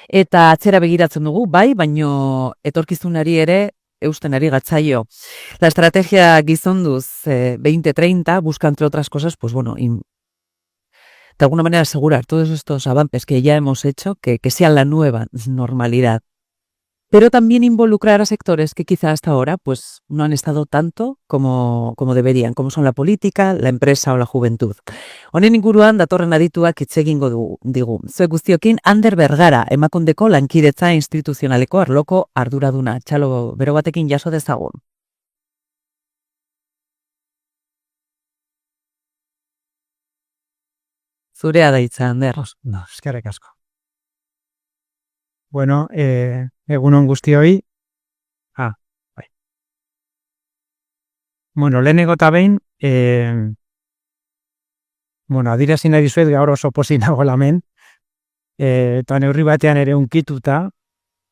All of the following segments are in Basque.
Eta atzera begiratzen dugu, bai, baino etorkizunari ere eusten ari gatzaio. La estrategia Gizonduz 2030 busca, entre otras cosas, pues bueno, de alguna manera asegurar todos estos avances que ya hemos hecho, que sean la nueva normalidad. Pero también involucrar a sectores que quizá hasta ahora pues, no han estado tanto como deberían, como son la política, la empresa o la juventud. Honen inguruan datorren adituak hitz egingo digu. Zuek guztiokin, Ander Bergara, Emakundeko lankidetza instituzionaleko arloko arduraduna. Txalo, bero batekin jaso dezagun. Zurea da hitza, Ander. Eskerrik asko. Bueno, egunon guztioi. Bai. Bueno, lehenengo eta behin, adierazi nahi dizuet gaur oso pozik nagoela hemen, eta neurri batean ere unkituta,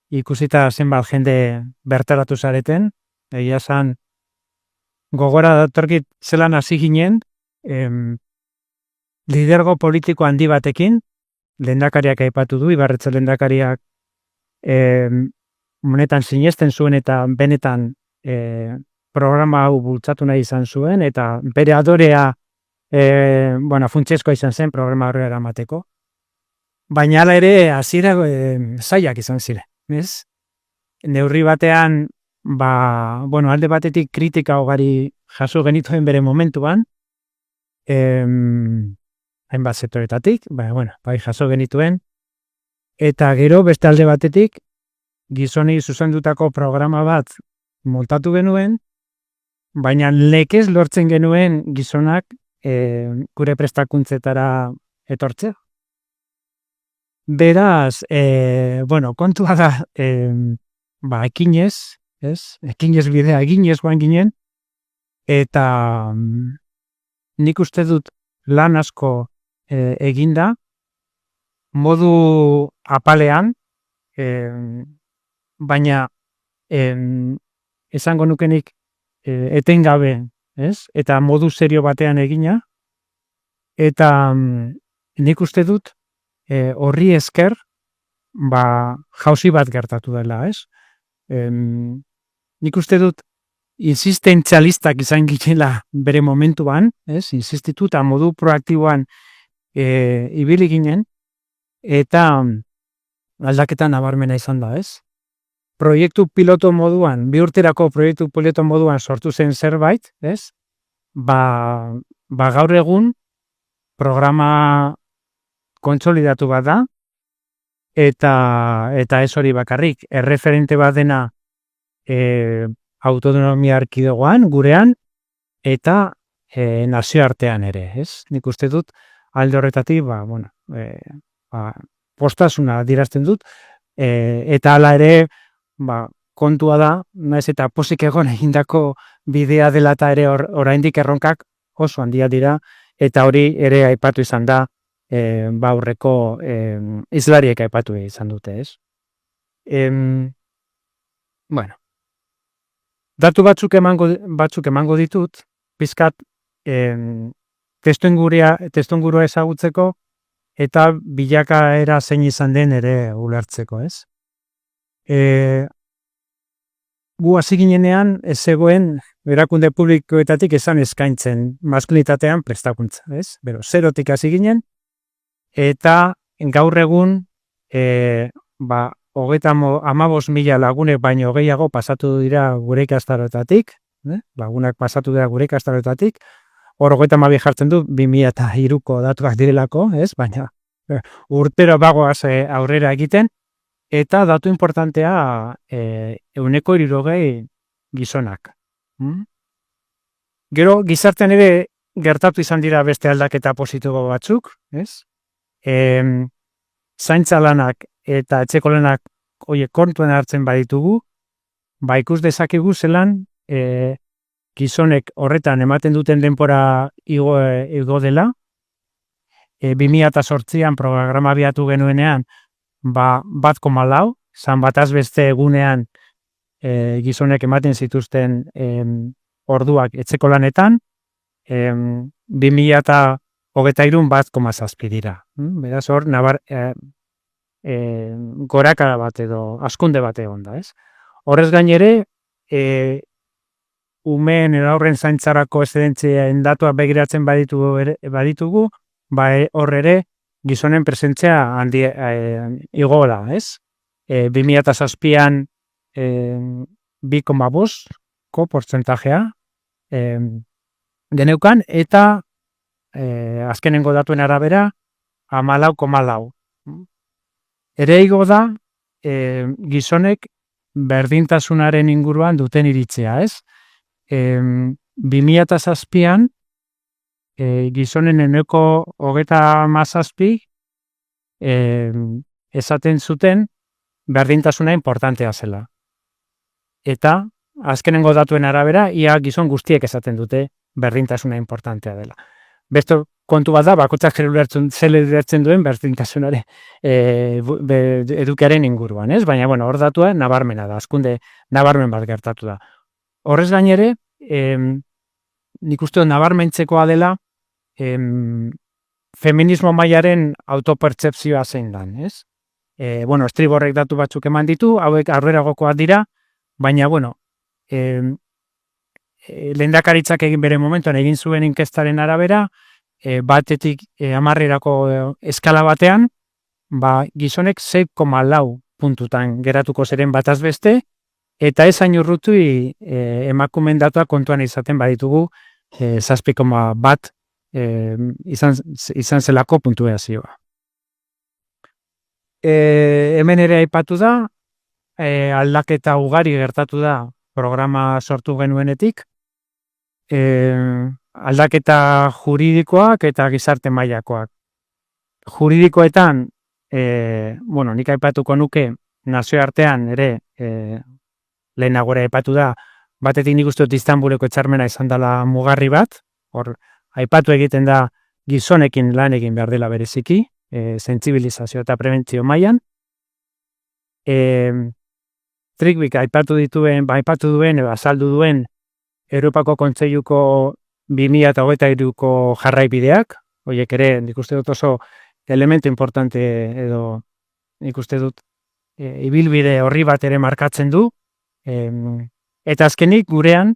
ikusita zenbat jende bertaratu zareten, egia esan gogora datorkit zelan hasi ginen, lidergo politiko handi batekin, lehendakariak aipatu du, Ibarretxe lehendakariak honetan sinesten zuen eta benetan programa hau bultzatu nahi izan zuen, eta bere adorea funtsezkoa izan zen programa horrela eramateko. Baina hala ere hasiera zailak izan ziren, ez? Neurri batean, alde batetik kritika ugari jaso genituen bere momentuan, hainbat sektoretatik, bai jaso genituen, eta gero beste alde batetik gizonei zuzendutako programa bat montatu genuen, baina lekez lortzen genuen gizonak gure prestakuntzetara etortzea. Beraz, kontua da, ekinez, ez? Ekinez bidea, eginez joan ginen, eta nik uste dut lan asko eginda, modu apalean, baina esango nukenik etengabe, ez? Eta modu serio batean egina, eta nik uste dut horri esker jauzi bat gertatu dela, ez? Nik uste dut insistentzialistak izan ginela bere momentuan, ez? Insistituta modu proaktiboan ibili ginen, eta aldaketa nabarmena izan da, ez? Proiektu piloto moduan, 2 urterako proiektu piloto moduan sortu zen zerbait, ez? Gaur egun programa kontsolidatu bat da, eta ez hori bakarrik, erreferente bat dena autonomia erkidegoan, gurean, eta nazioartean ere, ez? Nik uste dut, alde horretatik, postasuna adierazten dut, eta hala ere, kontua da, naiz eta pozik egon egindako bidea dela eta ere oraindik erronkak oso handia dira, eta hori ere aipatu izan da, aurreko hizlariek aipatu izan dute, ez? Datu batzuk emango ditut, pizkat testuingurua ezagutzeko, eta bilakaera zein izan den ere ulertzeko, ez? Gu hasi ginenean ez zegoen erakunde publikoetatik esan eskaintzen maskulinitatean prestakuntza, ez? Bero, zerotik hasi ginen, eta gaur egun 15.000 lagunek baino gehiago pasatu dira gure ikastaroetatik, lagunak pasatu dira gure ikastaroetatik, hor 32 jartzen du 2003ko datuak direlako, ez? Baina urtero bagoaz aurrera egiten, eta datu importantea 160 gizonak. Gero, gizartean ere gertatu izan dira beste aldaketa positibo batzuk, ez? Zaintza lanak eta etxeko lanak kontuan hartzen baditugu, ikus dezakegu zelan gizonek horretan ematen duten denbora igo dela. 2008an programa abiatu genuenean 1,4, zan bataz beste egunean gizonek ematen zituzten orduak etxeko lanetan, 2023 1,7 dira. Beraz hor, gorakada bat edo askunde bat egon da, ez? Horrez gainere, umeen edo aurren zaintzarako eszedentzien datuak begiratzen baditugu, hor ere gizonen presentzia igo da, ez? 2007an 2,5ko portzentajea geneukan, eta azkenengo datuen arabera 14,4. Ere igo da gizonek berdintasunaren inguruan duten iritzia, ez? 2007an gizonen 37 esaten zuten berdintasuna importantea zela. Eta azkenengo datuen arabera, ia gizon guztiek esaten dute berdintasuna importantea dela. Beste kontu bat da, bakoitzak zer ulertzen duen berdintasunaren edukiaren inguruan, ez? Baina, bueno, hor datua nabarmena da, hazkunde nabarmen bat gertatu da. Horrez gainere, nik uste dut nabarmentzekoa dela feminismo mailaren autopertzepzioa zein dan, ez? Bueno, Estriborrek datu batzuk eman ditu, hauek aurreragokoak dira, baina, bueno, lehendakaritzak egin bere momentuan egin zuen inkestaren arabera, batetik 10erako eskala batean, gizonek 6,4 puntutan geratuko zeren bataz beste, eta ez hain urrutu emakumeen datuak kontuan izaten baditugu 7,1 izan zelako puntuazioa. Hemen ere aipatu da, aldaketa ugari gertatu da programa sortu genuenetik, aldaketa juridikoak eta gizarte mailakoak. Juridikoetan, bueno, nik aipatuko nuke nazioartean ere lehenagora aipatu da, batetik nik uste dut Istanbuleko hitzarmena izan dela mugarri bat, hor aipatu egiten da gizonekin lan egin behar dela bereziki, sentsibilizazio eta prebentzio mailan. Trikwik aipatu duen, azaldu duen Europako Kontseiluko 2023ko jarraibideak, horiek ere nik uste dut oso elementu importante edo nik uste dut ibilbide horri bat ere markatzen du, eta azkenik gurean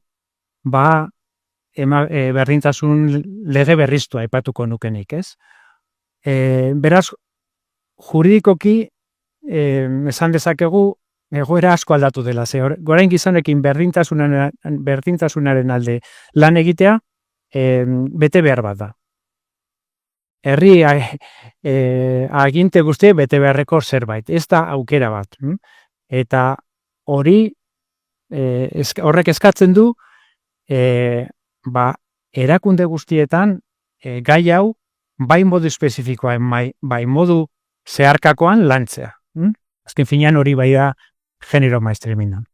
berdintasun lege berriztua aipatuko nukenik, ez? Beraz, juridikoki esan dezakegu egoera asko aldatu dela, gorain gizonekin berdintasunaren alde lan egitea bete behar bat da. Herri aginte guzti bete beharreko zerbait, ez da aukera bat. Eta horrek eskatzen du erakunde guztietan gai hau bai modu espezifikoan, bai modu zeharkakoan lantzea. Azken finean hori bai da genero mainstreamingan.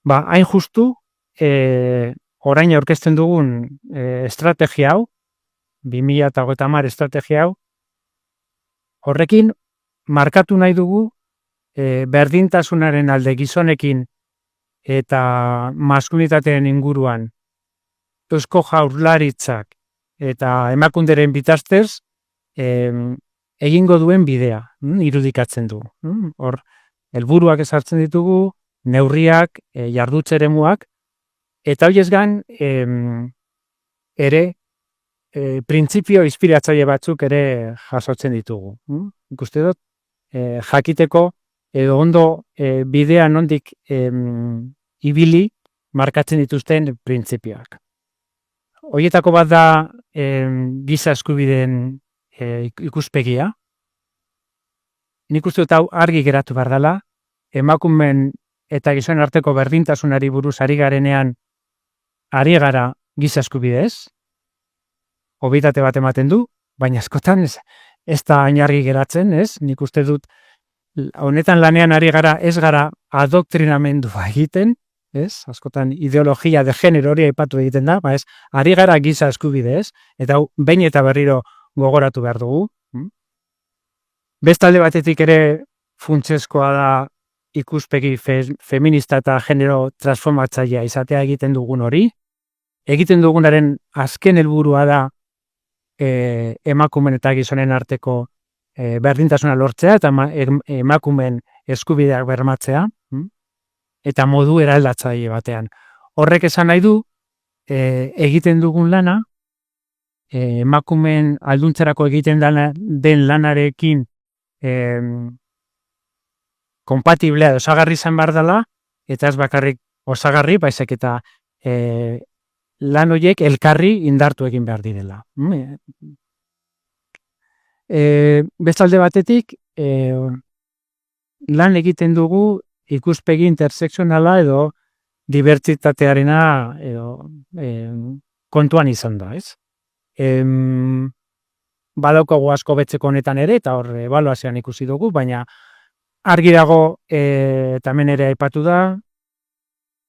Hain justu, orain aurkezten dugun estrategia hau, 2030 estrategia hau, horrekin markatu nahi dugu berdintasunaren alde gizonekin eta maskulinitateen inguruan Eusko Jaurlaritzak eta emakunderen bitartez egingo duen bidea irudikatzen du. Hor, helburuak ezartzen ditugu, neurriak, jardutze eremuak, eta horiez gain ere printzipio inspiratzaile batzuk ere jasotzen ditugu. Ikuste dut, jakiteko edo ondo bidea nondik ibili markatzen dituzten printzipioak. Horietako bat da giza eskubideen ikuspegia. Nik uste dut hau argi geratu behar dela, emakumeen eta gizonen arteko berdintasunari buruz ari garenean ari gara giza eskubidez, obietate bat ematen du, baina askotan ez da hain argi geratzen, ez? Nik uste dut honetan lanean ari gara ez gara adoktrinamendua egiten, ez? Askotan ideologia de genero hori aipatu egiten da, ez? Ari gara giza eskubidez, eta behin eta berriro gogoratu behar dugu. Bestalde batetik ere funtsezkoa da ikuspegi feminista eta genero transformatzailea izatea egiten dugun hori. Egiten dugunaren azken helburua da emakumeen eta gizonen arteko berdintasuna lortzea eta emakumeen eskubideak bermatzea, eta modu eraldatzaile batean. Horrek esan nahi du, egiten dugun lana, emakumeen alduntzerako egiten den lanarekin kompatiblea osagarri izan behar dela, eta ez bakarrik osagarri, baizik eta lan horiek elkarri indartu egin behar direla. Bestalde batetik, lan egiten dugu ikuspegi interseksionala edo dibertsitatearena edo kontuan izan da, ez? Badaukagu asko betzeko honetan ere, eta hor ebaluazioan ikusi dugu, baina argi dago, eta hemen ere aipatu da,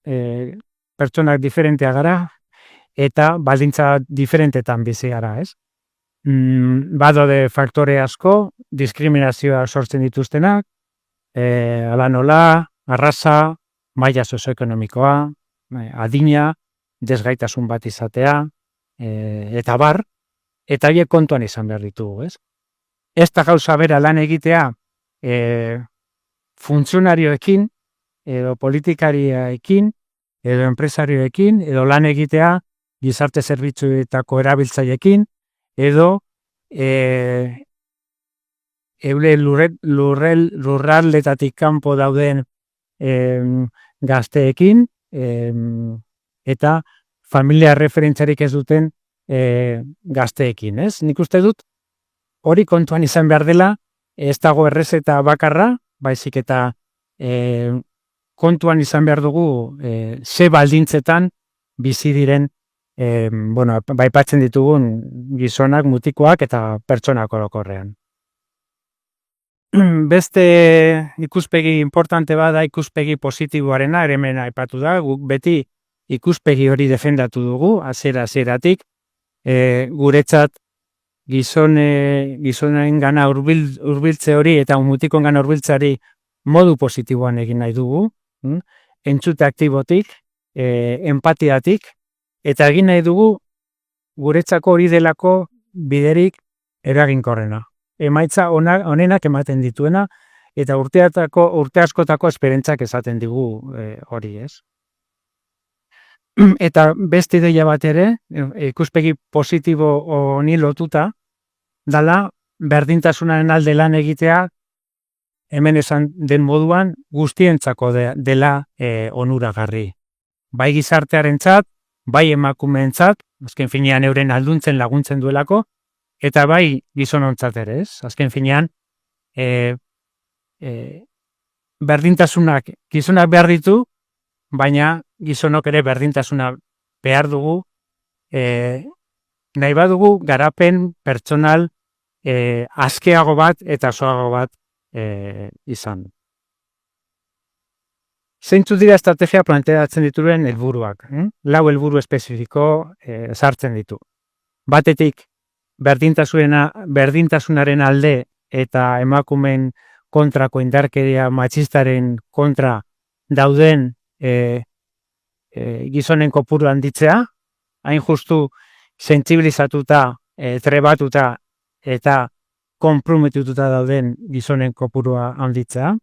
pertsonak diferentea gara, eta baldintza diferentetan bizi gara, ez? Badaude faktore asko, diskriminazioa sortzen dituztenak, hala nola, arraza, maila sozioekonomikoa, adina, desgaitasun bat izatea, eta bar, eta horiek kontuan izan behar ditugu, ez? Ez da gauza bera lan egitea funtzionarioekin, edo politikariekin, edo enpresarioekin, edo lan egitea gizarte zerbitzuetako erabiltzaileekin, edo lurraldetatik kanpo dauden gazteekin, eta familia referentziarik ez duten gazteekin, ez? Nik uste dut, hori kontuan izan behar dela, ez dago errezeta bakarra, baizik eta kontuan izan behar dugu ze baldintzetan bizi diren baipatzen ditugun gizonak, mutikoak eta pertsonak orokorrean. Beste ikuspegi importante bada ikuspegi positiboarena, ere hemen aipatu da, guk beti ikuspegi hori defendatu dugu, hasieratik, guretzat gizonen gana hurbiltze hori eta mutikon gana hurbiltzeari modu positiboan egin nahi dugu, entzute aktibotik, empatiatik, eta egin nahi dugu guretzako hori delako biderik eraginkorrena. Emaitza onenak ematen dituena, eta urte askotako esperientzak esaten digu hori, ez? Eta beste ideia bat ere, ikuspegi positibo honi lotuta, dala berdintasunaren alde lan egitea, hemen esan den moduan guztientzako dela onuragarri. Bai gizartearentzat, bai emakumeentzat, azken finean euren alduntzen laguntzen duelako, eta bai gizonontzat ere, ez? Azken finean, berdintasunak gizonak behar ditu, baina gizonok ere berdintasuna behar dugu, nahi badugu garapen pertsonal askeago bat eta osoago bat izan. Zeintzu dira estrategia planteatzen dituen helburuak. 4 helburu espezifiko sartzen ditu. Batetik, berdintasunaren alde eta emakumeen kontrako indarkeria matxistaren kontra dauden gizonen kopuru handitzea, hain justu sentsibilizatuta, trebatuta eta konprometituta dauden gizonen kopurua handitzea.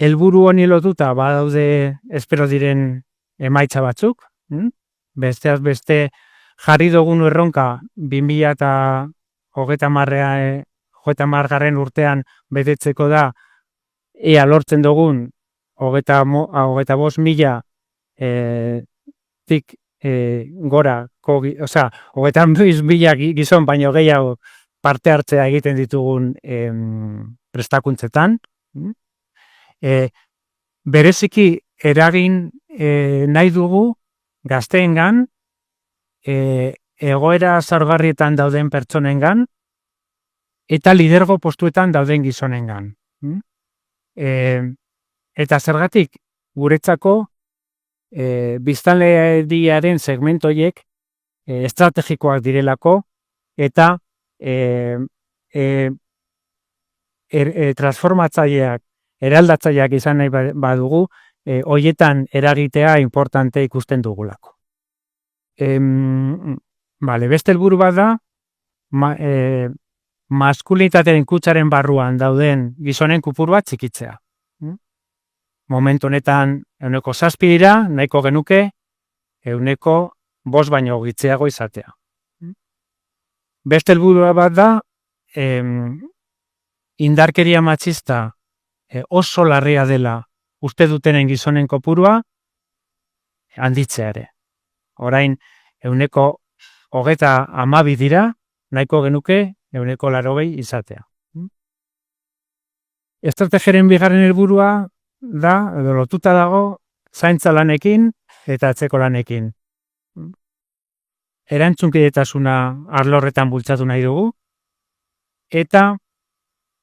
Helburu honi lotuta badaude espero diren emaitza batzuk, besteaz beste jarri dugun erronka 2030 urtean betetzeko da, ea lortzen dugun 25.000 tik gora, 25.000 gizon baino gehiago parte hartzea egiten ditugun prestakuntzetan. Bereziki eragin nahi dugu gazteengan, egoera zaurgarrietan dauden pertsonengan, eta lidergo postuetan dauden gizonengan. Eta zergatik guretzako biztanleriaren segmentoiek estrategikoak direlako, eta transformatzaileak, eraldatzaileak izan nahi badugu, hoietan eragitea importante ikusten dugulako. Beste helburu bat da, maskulinitatearen kutsaren barruan dauden gizonen kopurua txikitzea. Momentu honetan 7 dira, nahiko genuke 5 baino gitxiago izatea. Beste helburua bat da, indarkeria matxista oso larria dela uste dutenen gizonen kopurua handitzea ere. Orain 32 dira, nahiko genuke 80 izatea. Estrategiaren bigarren helburua da, edo lotuta dago, zaintza lanekin eta atzeko lanekin. Erantzunkidetasuna arlo horretan bultzatu nahi dugu, eta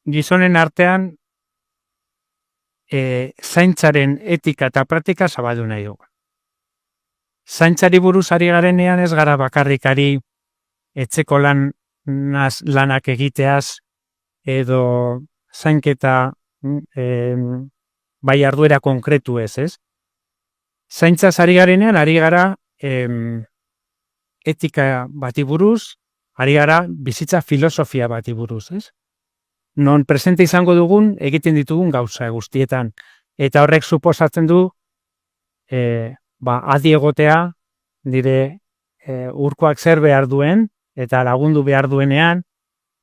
gizonen artean zaintzaren etika eta praktika zabaldu nahi dugu. Zaintzari buruz ari garenean ez gara bakarrikari etxeko lanak egiteaz edo zainketa bai jarduera konkretu ez? Zaintzaz ari garenean ari gara etika bati buruz, ari gara bizitza filosofia bati buruz, ez? Non presente izango dugun egiten ditugun gauza guztietan. Eta horrek suposatzen du adi egotea nire urkoak zer behar duen eta lagundu behar duenean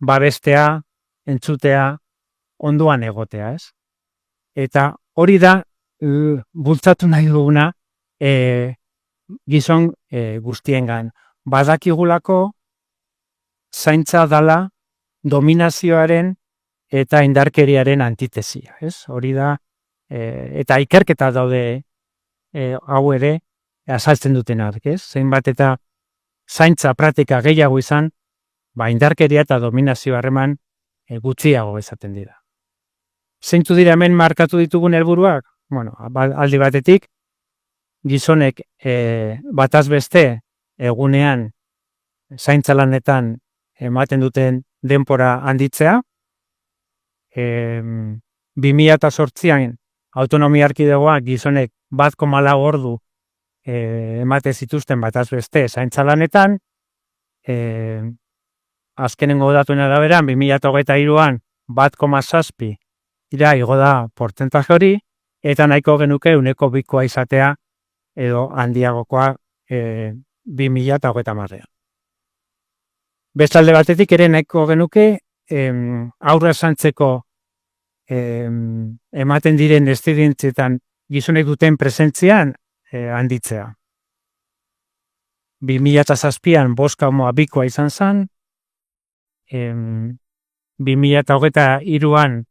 babestea, entzutea, ondoan egotea, ez? Eta hori da bultzatu nahi duguna gizon guztiengan. Badakigulako zaintza dala dominazioaren eta indarkeriaren antitesia, ez? Hori da, eta ikerketa daude hau ere azaltzen dutenak, ez? Zeinbat eta zaintza praktika gehiago izan, indarkeria eta dominazio harreman gutxiago esaten dira. Zeintzu dira hemen markatu ditugun helburuak? Aldi batetik, gizonek bataz beste egunean zaintza lanetan ematen duten denbora handitzea, 2008an autonomia erkidegoak gizonek 1,4 ordu emate zituzten bataz beste zaintza lanetan, azkenengo datuen araberan 2023an 1,7 igo da portzentaje hori, eta nahiko genuke 2koa izatea edo handiagokoa 2030an. Bestalde batetik ere nahiko genuke aurra zantzeko ematen diren estidentzetan gizonek duten presentzian handitzea. 2007an 5,2koa izan zen, 2023an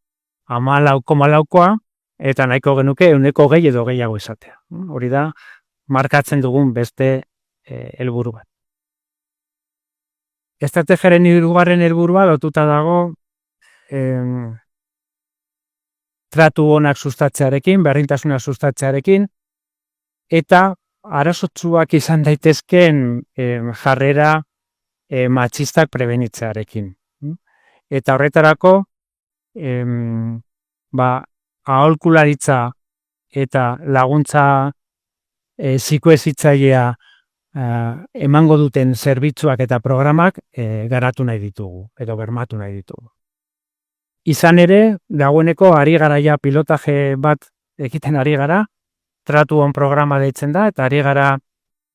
14,4koa, eta nahiko genuke 20 edo gehiago izatea. Hori da, markatzen dugun beste helburu bat. Estrategiaren hirugarren helburua lotuta dago tratu onak sustatzearekin, berdintasuna sustatzearekin, eta arazotsuak izan daitezkeen jarrera matxistak prebenitzearekin. Eta horretarako, aholkularitza eta laguntza psikohezitzailea emango duten zerbitzuak eta programak garatu nahi ditugu, edo bermatu nahi ditugu. Izan ere, dagoeneko ari garaia pilotaje bat egiten ari gara, tratu on programa deitzen da, eta ari gara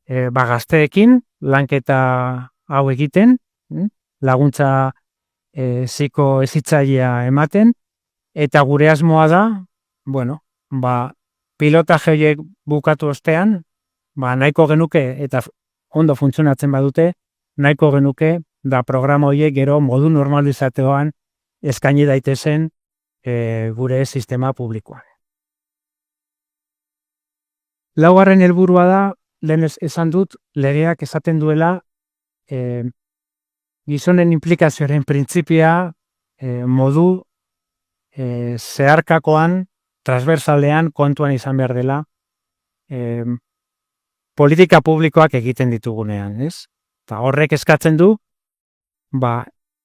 gazteekin lanketa hau egiten, laguntza psikohezitzailea ematen, eta gure asmoa da, pilotaje horiek bukatu ostean, nahiko genuke, eta ondo funtzionatzen badute, nahiko genuke da programa horiek gero modu normalizateoan eskaini daitezen gure sistema publikoan. Laugarren helburua da, lehen esan dut, legeak esaten duela gizonen implikazioaren printzipia modu zeharkakoan, transversalean kontuan izan behar dela politika publikoak egiten ditugunean, ez? Eta horrek eskatzen du,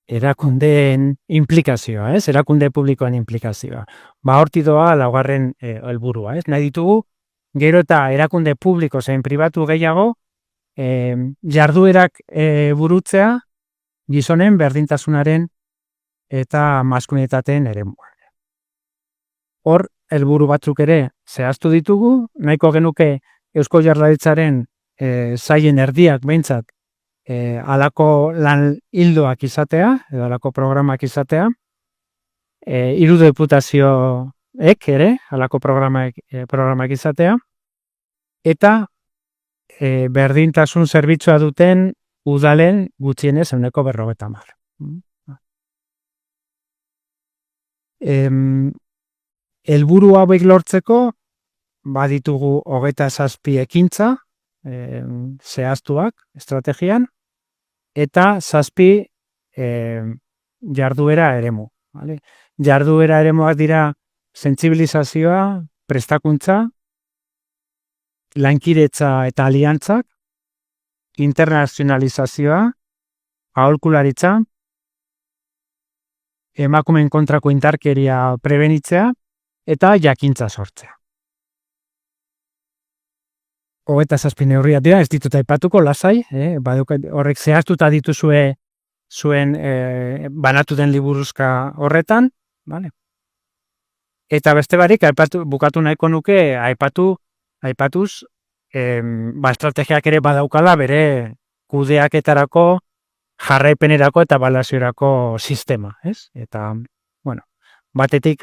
erakundeen implikazioa, ez? Erakunde publikoan implikazioa. Horti doa laugarren helburua, ez? Nahi ditugu, gero eta erakunde publiko zein pribatu gehiago, jarduerak burutzea gizonen berdintasunaren eta maskulinitateen eremuan. Hor, helburu batzuk ere zehaztu ditugu, nahiko genuke Eusko Jaurlaritzaren sailen erdiak behintzat halako lan hildoak izatea, edo halako programak izatea, 3 diputazioek ere halako programak izatea, eta berdintasun zerbitzua duten udalen gutxienez 50%. Helburu hauek lortzeko baditugu 27 ekintza zehaztuak estrategian, eta 7 jarduera eremu. Vale? Jarduera eremuak dira sentsibilizazioa, prestakuntza, lankidetza eta aliantzak, internazionalizazioa, aholkularitza, emakumeen kontrako indarkeria prebenitzea eta jakintza sortzea. 27 neurriak dira, ez ditut aipatuko lasai, horrek zehaztuta dituzue zuen banatu den liburuzka horretan, vale? Eta beste barik, bukatu nahiko nuke, aipatuz, estrategiak ere badaukala bere kudeaketarako, jarraipenerako eta ebaluaziorako sistema, ez? Eta, batetik,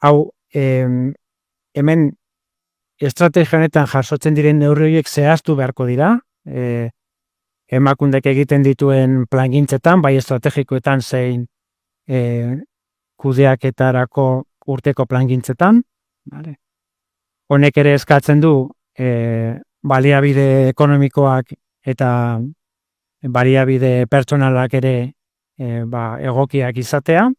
hau, hemen estrategia honetan jasotzen diren neurri horiek zehaztu beharko dira, emakundek egiten dituen plangintzetan, bai estrategikoetan zein kudeaketarako urteko plangintzetan. Vale? Honek ere eskatzen du baliabide ekonomikoak eta baliabide pertsonalak ere egokiak izatea.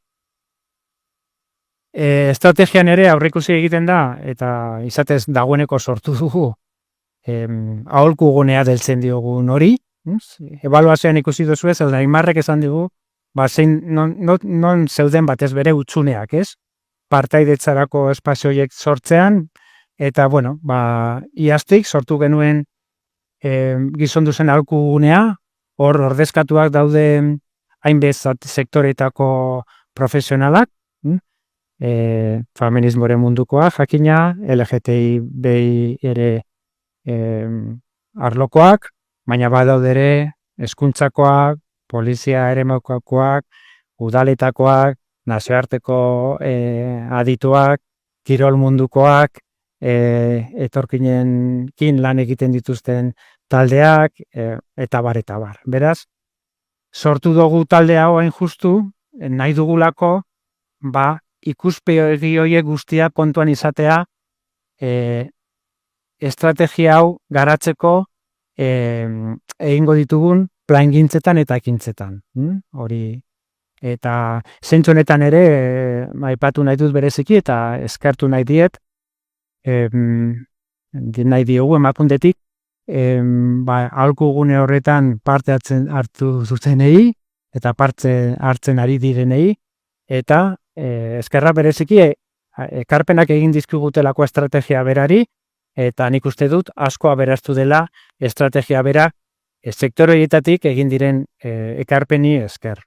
Estrategian ere aurreikusi egiten da, eta izatez dagoeneko sortu dugu aholku gunea deltzen diogun hori. Ebaluazioan ikusi duzu ez, Aimarrek esan digu, non zeuden batez bere hutsuneak, ez? Partaidetzarako espazio horiek sortzean, eta, iaztik sortu genuen gizonduzen aholku gunea, hor ordezkatuak daude hainbestat sektoretako profesionalak, feminismoren mundukoak jakina, LGTBI ere arlokoak, baina badaude ere hezkuntzakoak, polizia eremukoak, udaletakoak, nazioarteko adituak, kirol mundukoak, etorkinenkin lan egiten dituzten taldeak, eta bar. Beraz, sortu dugu talde hau hain justu, nahi dugulako, ikuspegi horiek guztia kontuan izatea estrategia hau garatzeko egingo ditugun plangintzetan eta ekintzetan. Hori, eta zentzu honetan ere aipatu nahi dut bereziki eta eskertu nahi diet nahi diogu emakundetik aholku gune horretan parte hartu zuzenei eta parte hartzen ari direnei, eta eskerra bereziki ekarpenak egin dizkigutelako estrategia berari, eta nik uste dut asko aberaztu dela estrategia bera sektore horietatik egin diren ekarpeni esker.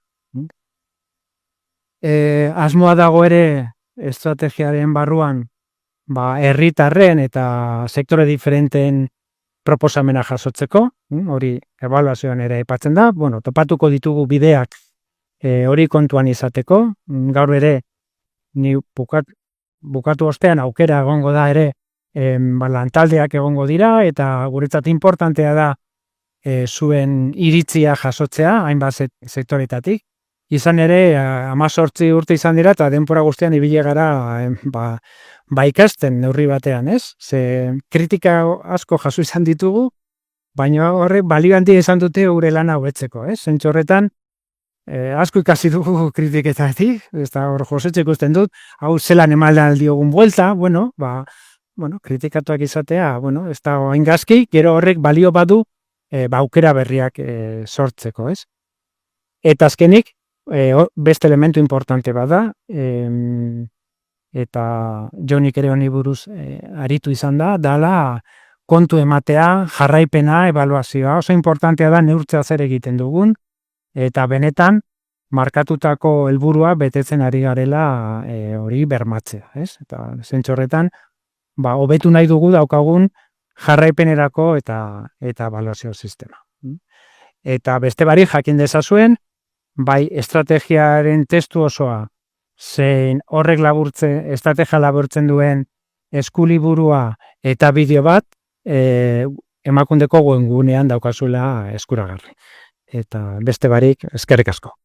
Asmoa dago ere estrategiaren barruan herritarren eta sektore diferenteen proposamena jasotzeko, hori ebaluazioan ere aipatzen da, topatuko ditugu bideak hori kontuan izateko, gaur ere ni bukatu ostean aukera egongo da ere lantaldeak egongo dira, eta guretzat importantea da zuen iritzia jasotzea, hainbat sektoretatik. Izan ere, 18 urte izan dira, eta denbora guztian ibile gara ikasten neurri batean, ez? Ze kritika asko jaso izan ditugu, baina horrek balio handia izan dute gure lana hobetzeko, ez? Zentzu horretan, asko ikasi dugu kritiketatik, eta hor Josetxe ikusten dut, hau zelan emaldan diogun buelta, kritikatuak izatea, ez da hain gazki, gero horrek balio badu aukera berriak sortzeko, ez? Eta azkenik, beste elementu importante bada, eta Jonik ere honi buruz aritu izan da, dala kontu ematea, jarraipena, ebaluazioa, oso importantea da neurtzea zer egiten dugun, eta benetan markatutako helburua betetzen ari garela hori bermatzea, ez? Eta zentzu horretan, hobetu nahi dugu daukagun jarraipenerako eta ebaluazio sistema. Eta beste barik jakin dezazuen, bai estrategiaren testu osoa, zein horrek estrategia laburtzen duen eskuliburua eta bideo bat, Emakundeko webgunean daukazuela eskuragarri. Eta beste barik, eskerrik asko.